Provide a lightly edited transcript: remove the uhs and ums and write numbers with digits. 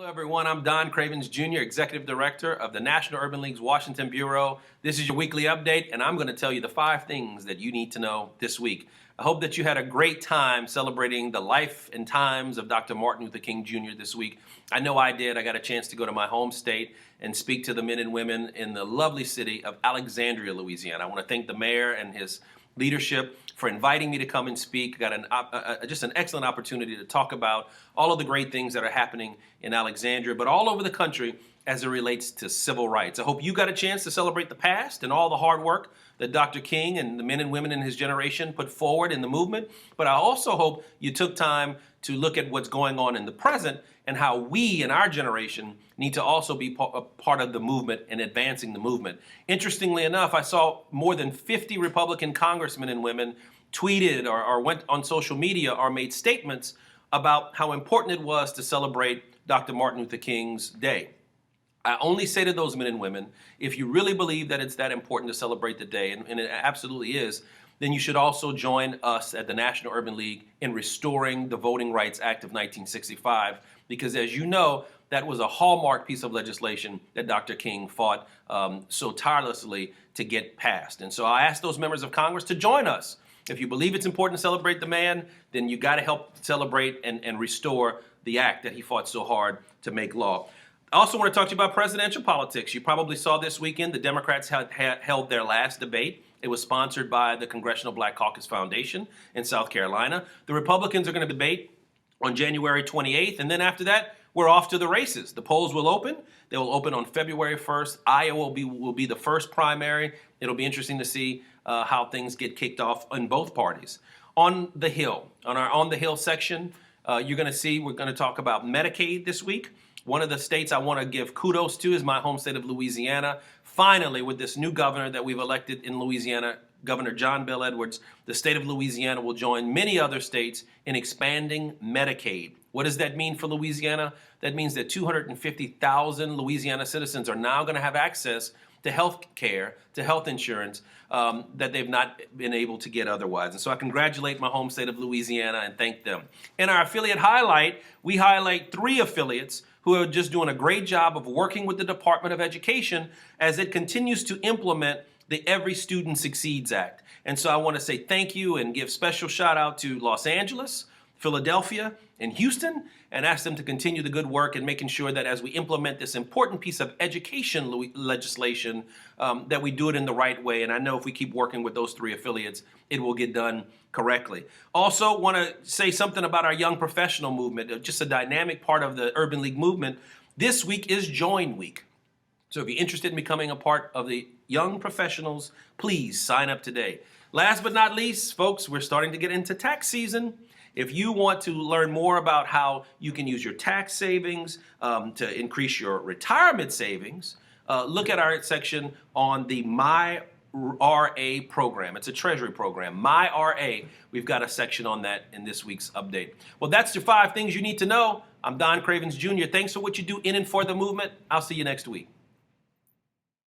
Hello, everyone. I'm Don Cravins, Jr., Executive Director of the National Urban League's Washington Bureau. This is your weekly update, and I'm going to tell you the 5 things that you need to know this week. I hope that you had a great time celebrating the life and times of Dr. Martin Luther King, Jr. this week. I know I did. I got a chance to go to my home state and speak to the men and women in the lovely city of Alexandria, Louisiana. I want to thank the mayor and his leadership for inviting me to come and speak. Got just an excellent opportunity to talk about all of the great things that are happening in Alexandria, but all over the country as it relates to civil rights. I hope you got a chance to celebrate the past and all the hard work that Dr. King and the men and women in his generation put forward in the movement. But I also hope you took time to look at what's going on in the present and how we in our generation need to also be a part of the movement and advancing the movement. Interestingly enough, I saw more than 50 Republican congressmen and women tweeted or went on social media or made statements about how important it was to celebrate Dr. Martin Luther King's day. I only say to those men and women, if you really believe that it's that important to celebrate the day, and it absolutely is, then you should also join us at the National Urban League in restoring the Voting Rights Act of 1965, because as you know, that was a hallmark piece of legislation that Dr. King fought so tirelessly to get passed. And so I ask those members of Congress to join us. If you believe it's important to celebrate the man, then you got to help celebrate and restore the act that he fought so hard to make law. I also want to talk to you about presidential politics. You probably saw this weekend the Democrats had held their last debate. It was sponsored by the Congressional Black Caucus Foundation in South Carolina. The Republicans are going to debate on January 28th, and then after that, we're off to the races. The polls will open. They will open on February 1st. Iowa will be the first primary. It'll be interesting to see how things get kicked off in both parties. On the Hill, on our On the Hill section, you're going to see we're going to talk about Medicaid this week. One of the states I want to give kudos to is my home state of Louisiana. Finally, with this new governor that we've elected in Louisiana, Governor John Bel Edwards, the state of Louisiana will join many other states in expanding Medicaid. What does that mean for Louisiana? That means that 250,000 Louisiana citizens are now going to have access to health care, to health insurance that they've not been able to get otherwise. And so I congratulate my home state of Louisiana and thank them. In our affiliate highlight, we highlight 3 affiliates who are just doing a great job of working with the Department of Education as it continues to implement the Every Student Succeeds Act. And so I want to say thank you and give special shout out to Los Angeles, Philadelphia, and Houston, and ask them to continue the good work in making sure that as we implement this important piece of education legislation, that we do it in the right way. And I know if we keep working with those 3 affiliates, it will get done correctly. Also want to say something about our young professional movement, just a dynamic part of the Urban League movement. This week is Join Week. So if you're interested in becoming a part of the young professionals, please sign up today. Last but not least, folks, we're starting to get into tax season. If you want to learn more about how you can use your tax savings to increase your retirement savings, look at our section on the My RA program. It's a treasury program. My RA. We've got a section on that in this week's update. Well, that's your 5 things you need to know. I'm Don Cravins, Jr. Thanks for what you do in and for the movement. I'll see you next week.